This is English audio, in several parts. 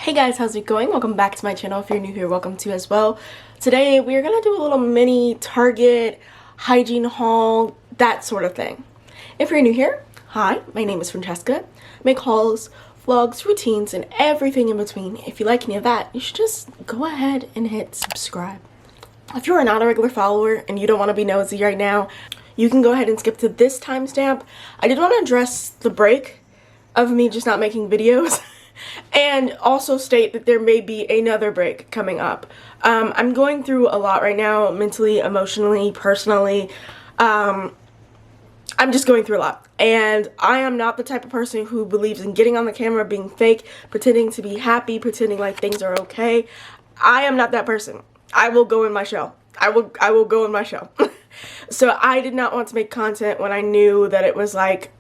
Hey guys, how's it going? Welcome back to my channel. If you're new here, welcome to as well. Today we're gonna do a little mini Target hygiene haul, that sort of thing. If you're new here, hi, my name is Francesca. I make hauls, vlogs, routines, and everything in between. If you like any of that, you should just go ahead and hit subscribe. If you are not a regular follower and you don't want to be nosy right now, you can go ahead and skip to this timestamp. I did want to address the break of me just not making videos. And also state that there may be another break coming up. I'm going through a lot right now, mentally, emotionally, personally. I'm just going through a lot. And I am not the type of person who believes in getting on the camera, being fake, pretending to be happy, pretending like things are okay. I am not that person. I will go in my shell. I will go in my shell. So I did not want to make content when I knew that it was like,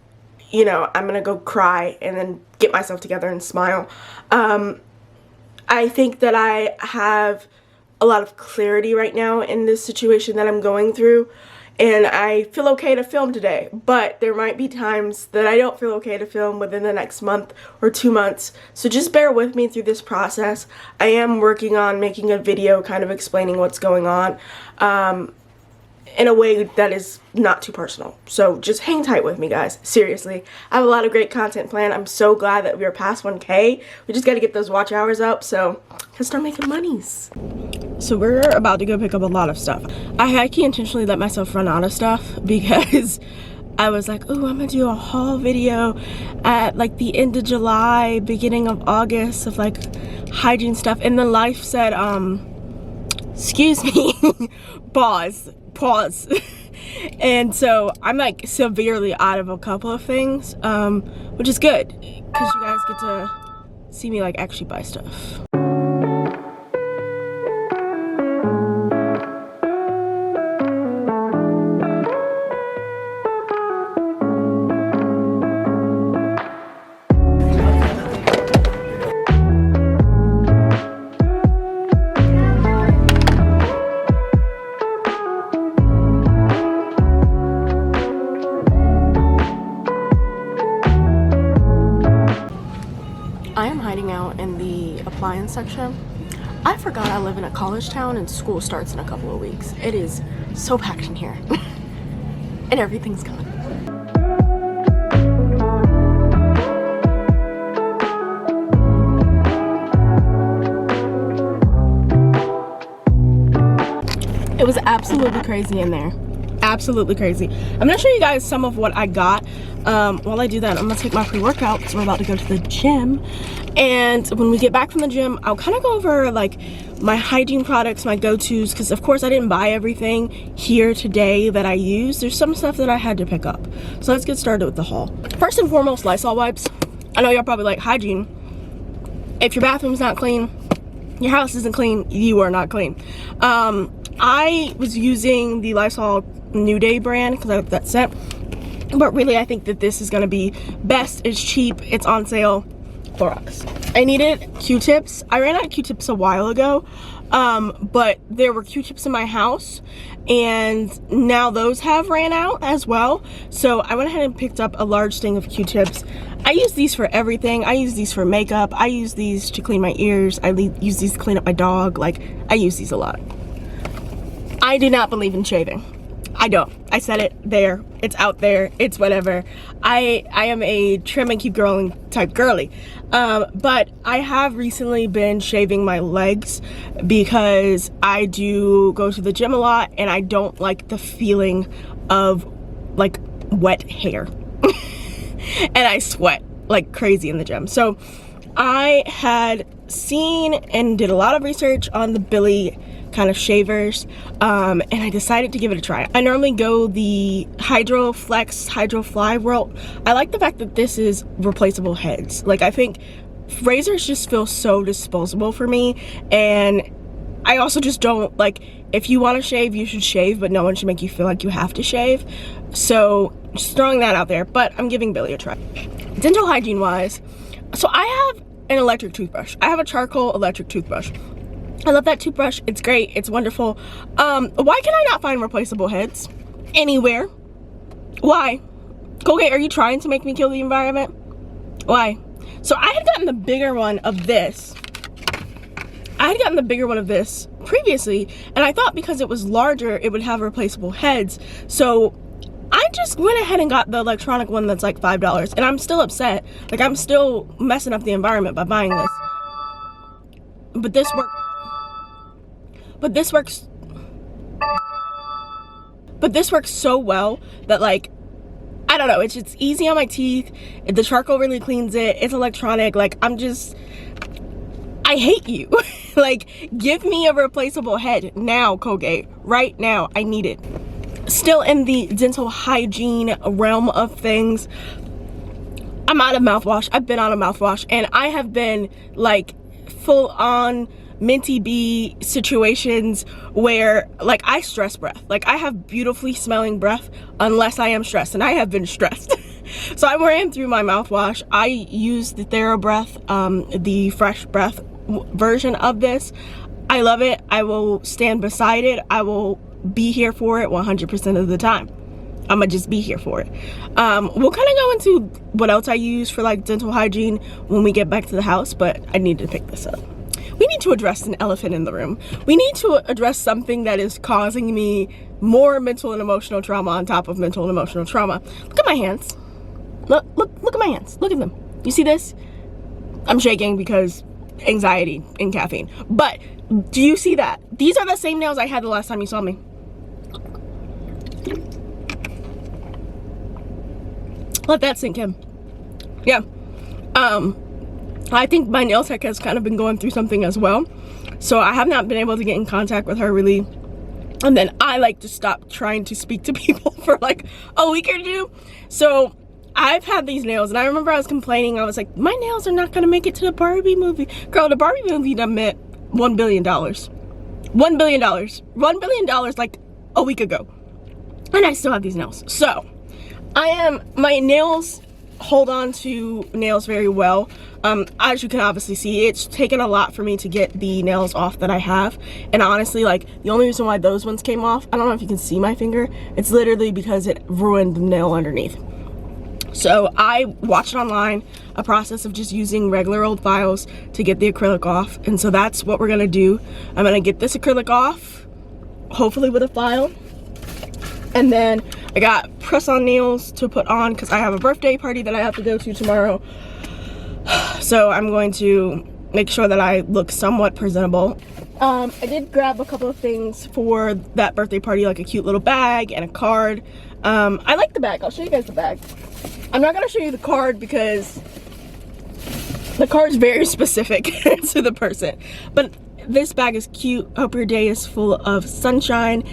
you know, I'm gonna go cry and then get myself together and smile. I think that I have a lot of clarity right now in this situation that I'm going through, and I feel okay to film today, but there might be times that I don't feel okay to film within the next month or 2 months, so just bear with me through this process. I am working on making a video kind of explaining what's going on in a way that is not too personal. So just hang tight with me, guys. Seriously, I have a lot of great content planned. I'm so glad that we are past 1K. We just got to get those watch hours up so I can start making monies. So we're about to go pick up a lot of stuff. I high-key intentionally let myself run out of stuff because I was like, oh, I'm gonna do a haul video at like the end of July, beginning of August of like hygiene stuff, and then life said, excuse me, pause. And so I'm like severely out of a couple of things, which is good because you guys get to see me like actually buy stuff. I am hiding out in the appliance section. I forgot I live in a college town and school starts in a couple of weeks. It is so packed in here. And everything's gone. It was absolutely crazy in there. Absolutely crazy. I'm gonna show you guys some of what I got. While I do that, I'm gonna take my pre-workout because we're about to go to the gym, and when we get back from the gym, I'll kind of go over like my hygiene products, my go-tos, because of course I didn't buy everything here today that I use. There's some stuff that I had to pick up, so let's get started with the haul. First and foremost, Lysol wipes. I know y'all probably like hygiene. If your bathroom's not clean, your house isn't clean, you are not clean. I was using the Lysol New Day brand because I like that scent, but really I think that this is going to be best. It's cheap, it's on sale, Clorox. I needed Q-tips. I ran out of Q-tips a while ago, but there were Q-tips in my house and now those have ran out as well, so I went ahead and picked up a large thing of Q-tips. I use these for everything. I use these for makeup, I use these to clean my ears, I use these to clean up my dog. Like, I use these a lot. I do not believe in shaving. I don't. I said it there. It's out there. It's whatever. I am a trim and keep growing type girly. But I have recently been shaving my legs because I do go to the gym a lot and I don't like the feeling of like wet hair. And I sweat like crazy in the gym. So I had seen and did a lot of research on the Billy kind of shavers, and I decided to give it a try. I normally go the Hydro Flex, Hydro Fly route. I like the fact that this is replaceable heads. Like, I think razors just feel so disposable for me, and I also just don't like, if you want to shave, you should shave, but no one should make you feel like you have to shave. So just throwing that out there, but I'm giving Billy a try. Dental hygiene wise, so I have an electric toothbrush. I have a charcoal electric toothbrush. I love that toothbrush. It's great. It's wonderful. Why can I not find replaceable heads anywhere? Why? Colgate, are you trying to make me kill the environment? Why? So I had gotten the bigger one of this, had gotten the bigger one of this previously, and I thought because it was larger, it would have replaceable heads. So I just went ahead and got the electronic one that's like $5, and I'm still upset. Like, I'm still messing up the environment by buying this. But this works. But this works so well that, like, I don't know, it's just easy on my teeth. The charcoal really cleans it. It's electronic. Like, I hate you. Like, give me a replaceable head now, Colgate. Right now. I need it. Still in the dental hygiene realm of things, I'm out of mouthwash. I've been out of mouthwash, and I have been like full on minty bee situations where, like, I stress breath. Like, I have beautifully smelling breath unless I am stressed, and I have been stressed. So I ran through my mouthwash. I used the TheraBreath, the fresh breath version of this. I love it. I will stand beside it. I will be here for it 100% of the time. I'm gonna just be here for it. We'll kind of go into what else I use for like dental hygiene when we get back to the house, but I need to pick this up. We need to address an elephant in the room. We need to address something that is causing me more mental and emotional trauma on top of mental and emotional trauma. Look at my hands. Look at my hands. Look at them. You see this? I'm shaking because anxiety and caffeine. But do you see that? These are the same nails I had the last time you saw me. Let that sink in. Yeah. I think my nail tech has kind of been going through something as well. So I have not been able to get in contact with her really. And then I like to stop trying to speak to people for like a week or two. So I've had these nails, and I remember I was complaining. I was like, my nails are not gonna make it to the Barbie movie. Girl, the Barbie movie done meant $1 billion. $1 billion. $1 billion like a week ago. And I still have these nails. So my nails hold on to nails very well. As you can obviously see, it's taken a lot for me to get the nails off that I have. And honestly, like, the only reason why those ones came off, I don't know if you can see my finger, it's literally because it ruined the nail underneath. So I watched online a process of just using regular old files to get the acrylic off. And so that's what we're gonna do. I'm gonna get this acrylic off, hopefully with a file. And then I got press-on nails to put on because I have a birthday party that I have to go to tomorrow. So I'm going to make sure that I look somewhat presentable. I did grab a couple of things for that birthday party, like a cute little bag and a card. I like the bag. I'll show you guys the bag. I'm not going to show you the card because the card's very specific to the person. But this bag is cute. Hope your day is full of sunshine,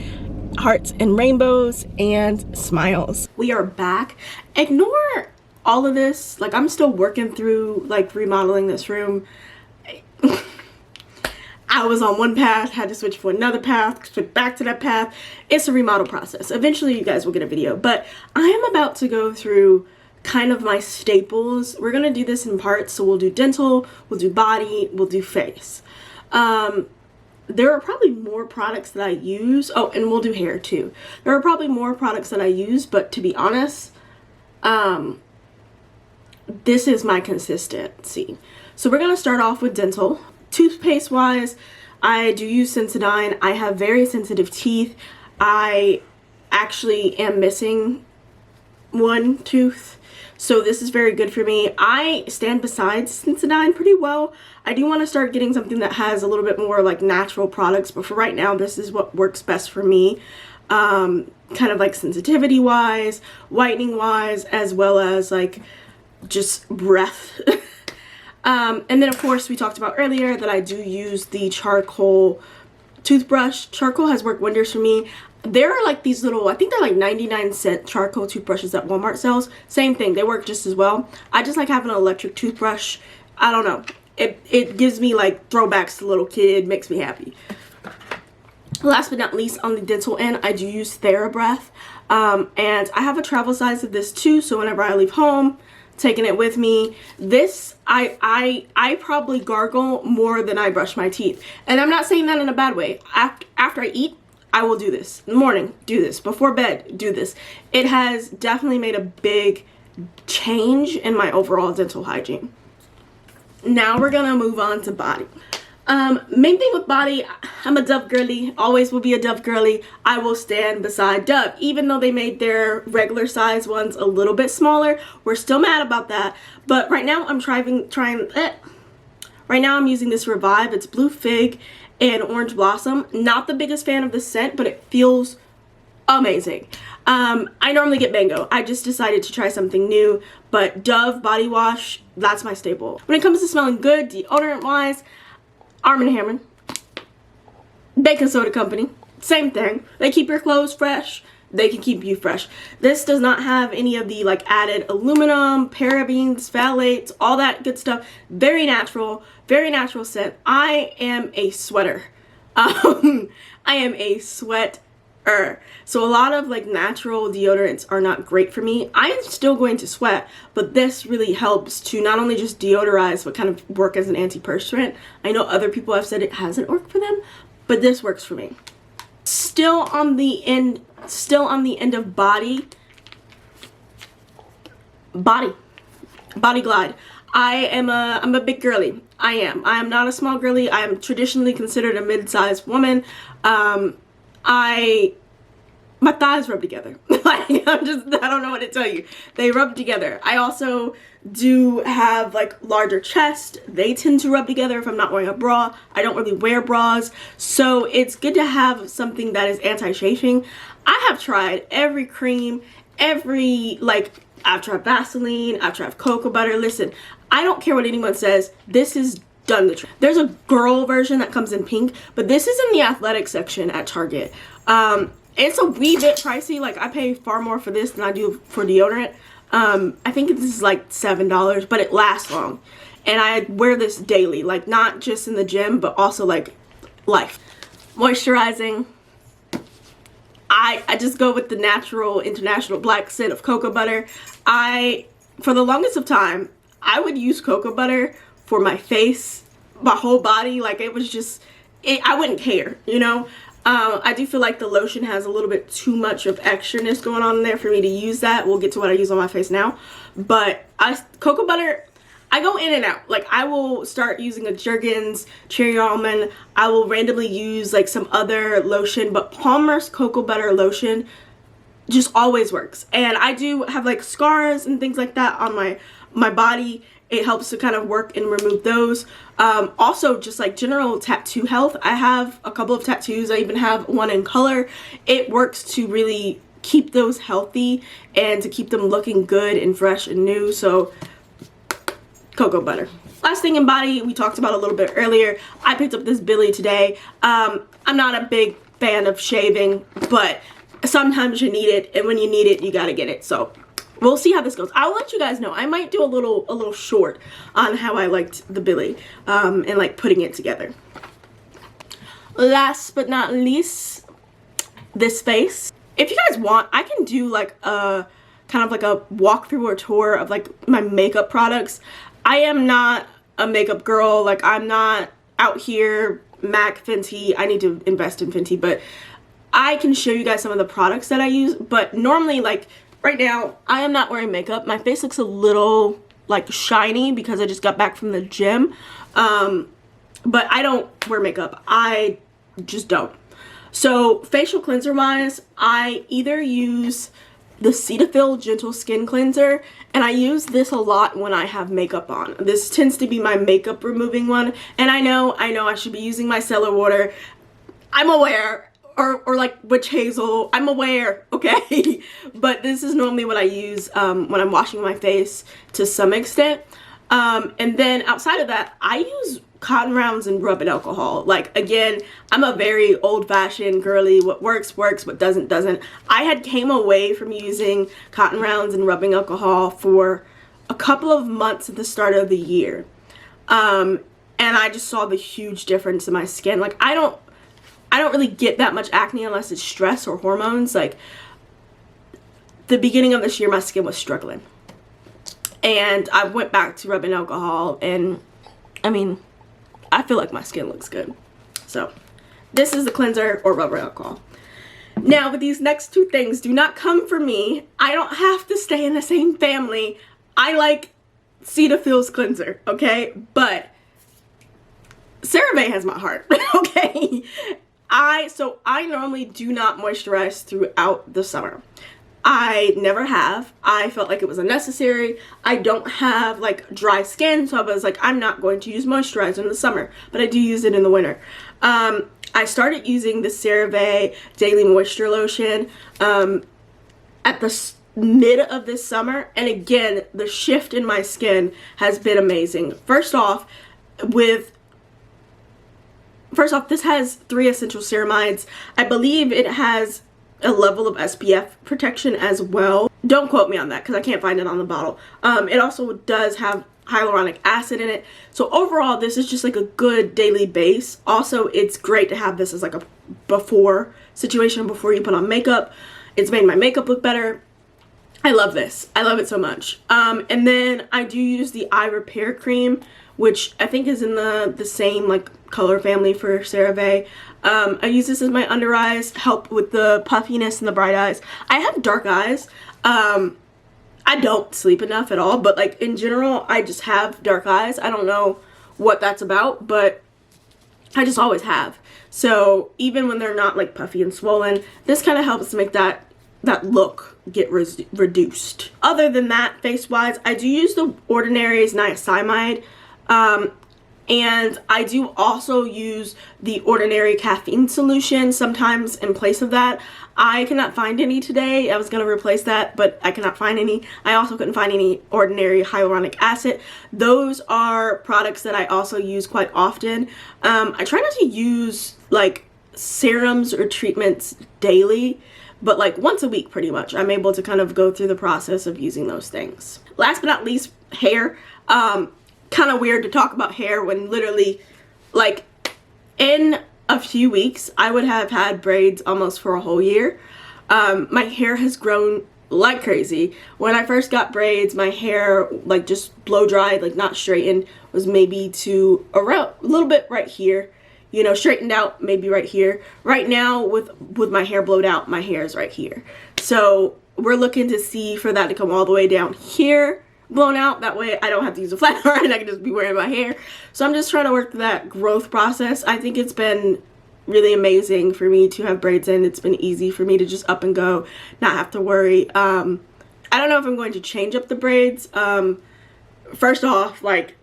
hearts and rainbows, and smiles. We are back. Ignore all of this. Like, I'm still working through like remodeling this room. I was on one path, had to switch for another path, switch back to that path. It's a remodel process. Eventually you guys will get a video, but I am about to go through kind of my staples. We're gonna do this in parts. So we'll do dental, we'll do body, we'll do face. There are probably more products that I use. Oh, and we'll do hair too. There are probably more products that I use, but to be honest, this is my consistency. So we're gonna start off with dental. Toothpaste wise, I do use Sensodyne. I have very sensitive teeth. I actually am missing one tooth, so this is very good for me. I stand beside Sensodyne pretty well. I do want to start getting something that has a little bit more like natural products, but for right now, this is what works best for me. Kind of like sensitivity wise, whitening wise, as well as like just breath. And then of course we talked about earlier that I do use the charcoal toothbrush. Charcoal has worked wonders for me. There are like these little, I think they're like 99-cent charcoal toothbrushes that Walmart sells. Same thing, they work just as well. I just like having an electric toothbrush. I don't know, it gives me like throwbacks to little kid, makes me happy. Last but not least, on the dental end, I do use TheraBreath. And I have a travel size of this too, so whenever I leave home, taking it with me. This, I probably gargle more than I brush my teeth. And I'm not saying that in a bad way. After I eat, I will do this. In the morning, do this. Before bed, do this. It has definitely made a big change in my overall dental hygiene. Now we're gonna move on to body. Main thing with body, I'm a Dove girly, always will be a Dove girly. I will stand beside Dove. Even though they made their regular size ones a little bit smaller, we're still mad about that. But right now I'm right now I'm using this Revive. It's Blue Fig and Orange Blossom. Not the biggest fan of the scent, but it feels amazing. I normally get Mango. I just decided to try something new, but Dove body wash, that's my staple. When it comes to smelling good, deodorant wise, Arm & Hammer, Baking Soda Company, same thing. They keep your clothes fresh. They can keep you fresh. This does not have any of the like added aluminum, parabens, phthalates, all that good stuff. Very natural scent. I am a sweater. I am a sweater. So a lot of like natural deodorants are not great for me. I am still going to sweat, but this really helps to not only just deodorize but kind of work as an antiperspirant. I know other people have said it hasn't worked for them, but this works for me. Still on the end of body glide. I'm a big girly. I am not a small girly. I am traditionally considered a mid-sized woman. My thighs rub together. Like, I don't know what to tell you. They rub together. I also do have like larger chest. They tend to rub together if I'm not wearing a bra. I don't really wear bras. So it's good to have something that is anti-chafing. I have tried every cream, I've tried Vaseline, I've tried cocoa butter. Listen, I don't care what anyone says. This is done the trick. There's a girl version that comes in pink, but this is in the athletic section at Target. It's a wee bit pricey. Like, I pay far more for this than I do for deodorant. I think this is like $7, but it lasts long. And I wear this daily, like not just in the gym, but also like life. Moisturizing. I just go with the natural international black scent of cocoa butter. For the longest of time, I would use cocoa butter for my face, my whole body. Like, it was just, I wouldn't care, you know? I do feel like the lotion has a little bit too much of extraness going on in there for me to use that. We'll get to what I use on my face now. But cocoa butter, I go in and out. Like, I will start using a Jergens cherry almond. I will randomly use like some other lotion, but Palmer's cocoa butter lotion just always works. And I do have like scars and things like that on my body. It helps to kind of work and remove those. Also, just like general tattoo health. I have a couple of tattoos. I even have one in color. It works to really keep those healthy and to keep them looking good and fresh and new. So, cocoa butter. Last thing in body, we talked about a little bit earlier. I picked up this Billie today. I'm not a big fan of shaving, but sometimes you need it, and when you need it, you gotta get it. So we'll see how this goes. I'll let you guys know. I might do a little short on how I liked the Billie and like putting it together. Last but not least, this face. If you guys want, I can do like a kind of like a walkthrough or tour of like my makeup products. I am not a makeup girl. Like, I'm not out here MAC Fenty. I need to invest in Fenty, but I can show you guys some of the products that I use. But normally, like right now, I am not wearing makeup. My face looks a little like shiny because I just got back from the gym. But I don't wear makeup. I just don't. So facial cleanser wise, I either use the Cetaphil Gentle Skin Cleanser, and I use this a lot when I have makeup on. This tends to be my makeup removing one, and I know I should be using my cellar water. I'm aware, or like witch hazel, I'm aware, okay? But this is normally what I use when I'm washing my face to some extent. And then outside of that, I use cotton rounds and rubbing alcohol. Like, again, I'm a very old-fashioned girly. What works works, what doesn't doesn't. I had came away from using cotton rounds and rubbing alcohol for a couple of months at the start of the year, and I just saw the huge difference in my skin. Like, I don't really get that much acne unless it's stress or hormones. Like, the beginning of this year, my skin was struggling, and I went back to rubbing alcohol, and I mean, I feel like my skin looks good. So this is the cleanser or rubbing alcohol. Now, with these next two things, do not come for me. I don't have to stay in the same family. I like Cetaphil's cleanser, okay? But CeraVe CeraVe has my heart. Okay, so I normally do not moisturize throughout the summer. I never have. I felt like it was unnecessary. I don't have like dry skin, so I was like, I'm not going to use moisturizer in the summer, but I do use it in the winter. I started using the CeraVe Daily Moisture Lotion at the mid of this summer, and again, the shift in my skin has been amazing. First off, this has 3 essential ceramides. I believe it has a level of SPF protection as well. Don't quote me on that because I can't find it on the bottle. It also does have hyaluronic acid in it. So overall, this is just like a good daily base. Also, it's great to have this as like a before situation before you put on makeup. It's made my makeup look better. I love this. I love it so much. And then I do use the eye repair cream, which I think is in the same like color family for CeraVe. I use this as my under eyes, help with the puffiness and the bright eyes. I have dark eyes. I don't sleep enough at all, but like in general, I just have dark eyes. I don't know what that's about, but I just always have. So even when they're not like puffy and swollen, this kind of helps make that look get reduced. Other than that, face wise, I do use the Ordinary's niacinamide, and I do also use the Ordinary caffeine solution sometimes in place of that. I cannot find any today. I was going to replace that, but I cannot find any. I also couldn't find any Ordinary hyaluronic acid. Those are products that I also use quite often. I try not to use like serums or treatments daily, but like once a week pretty much. I'm able to kind of go through the process of using those things. Last but not least, hair. Kind of weird to talk about hair when literally like in a few weeks I would have had braids almost for a whole year. My hair has grown like crazy. When I first got braids, my hair like just blow dried, like not straightened, was maybe to around a little bit right here, you know, straightened out maybe right here. Right now with my hair blowed out, my hair is right here. So we're looking to see for that to come all the way down here, blown out. That way I don't have to use a flat iron. I can just be wearing my hair. So I'm just trying to work that growth process. I think it's been really amazing for me to have braids in. It's been easy for me to just up and go, not have to worry. I don't know if I'm going to change up the braids. First off, like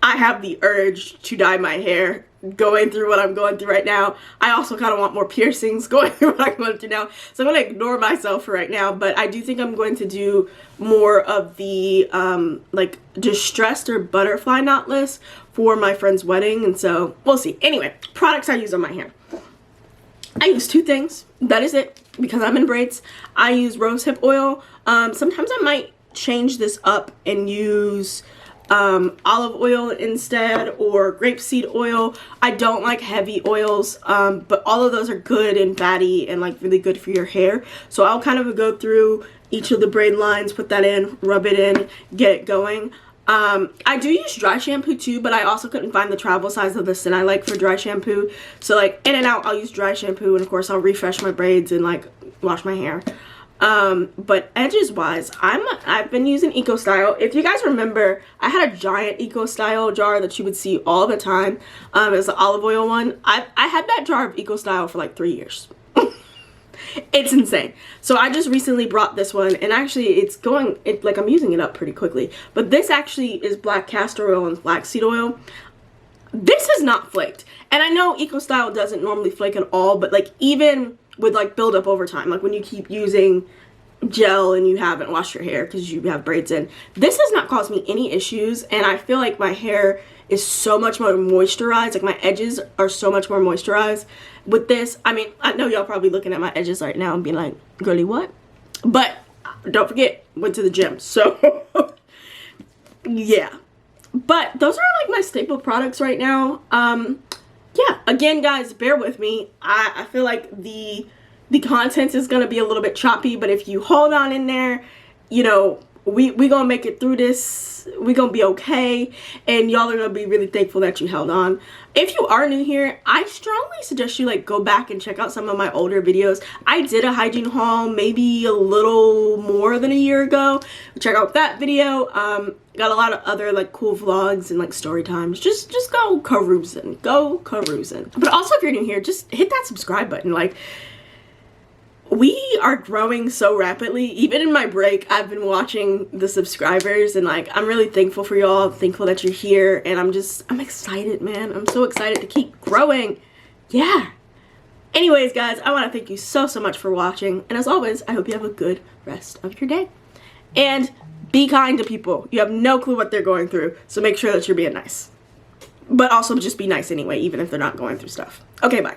I have the urge to dye my hair going through what I'm going through right now. I also kind of want more piercings going through what I'm going through now. So I'm going to ignore myself for right now, but I do think I'm going to do more of the like distressed or butterfly knotless for my friend's wedding, and so we'll see. Anyway, products I use on my hair. I use 2 things. That is it, because I'm in braids. I use rosehip oil. Sometimes I might change this up and use olive oil instead, or grapeseed oil. I don't like heavy oils, but all of those are good and fatty and like really good for your hair. So I'll kind of go through each of the braid lines, put that in, rub it in, get it going. I do use dry shampoo too, but I also couldn't find the travel size of the scent I like for dry shampoo. So like in and out, I'll use dry shampoo, and of course I'll refresh my braids and like wash my hair. But edges wise, I've been using Eco Style. If you guys remember, I had a giant Eco Style jar that you would see all the time. It was the olive oil one. I had that jar of Eco Style for like 3 years. It's insane. So I just recently brought this one, and actually like I'm using it up pretty quickly. But this actually is black castor oil and flaxseed oil. This is not flaked. And I know Eco Style doesn't normally flake at all, but like even with like buildup over time, like when you keep using gel and you haven't washed your hair because you have braids in, this has not caused me any issues. And I feel like my hair is so much more moisturized. Like my edges are so much more moisturized with this. I mean, I know y'all probably looking at my edges right now and being like, girly, what? But don't forget, went to the gym. So yeah, but those are like my staple products right now. Yeah, again guys, bear with me. I feel like the content is gonna be a little bit choppy, but if you hold on in there, you know, we gonna make it through this. We gonna be okay, and y'all are gonna be really thankful that you held on. If you are new here, I strongly suggest you like go back and check out some of my older videos. I did a hygiene haul maybe a little more than a year ago. Check out that video. got a lot of other like cool vlogs and like story times. Just go carousing. Go carousing. But also, if you're new here, just hit that subscribe button. Like, we are growing so rapidly. Even in my break, I've been watching the subscribers, and like, I'm really thankful for y'all. I'm thankful that you're here, and I'm excited, man. I'm so excited to keep growing. Yeah. Anyways, guys, I want to thank you so much for watching, and as always, I hope you have a good rest of your day. And be kind to people. You have no clue what they're going through, so make sure that you're being nice. But also just be nice anyway, even if they're not going through stuff. Okay, bye.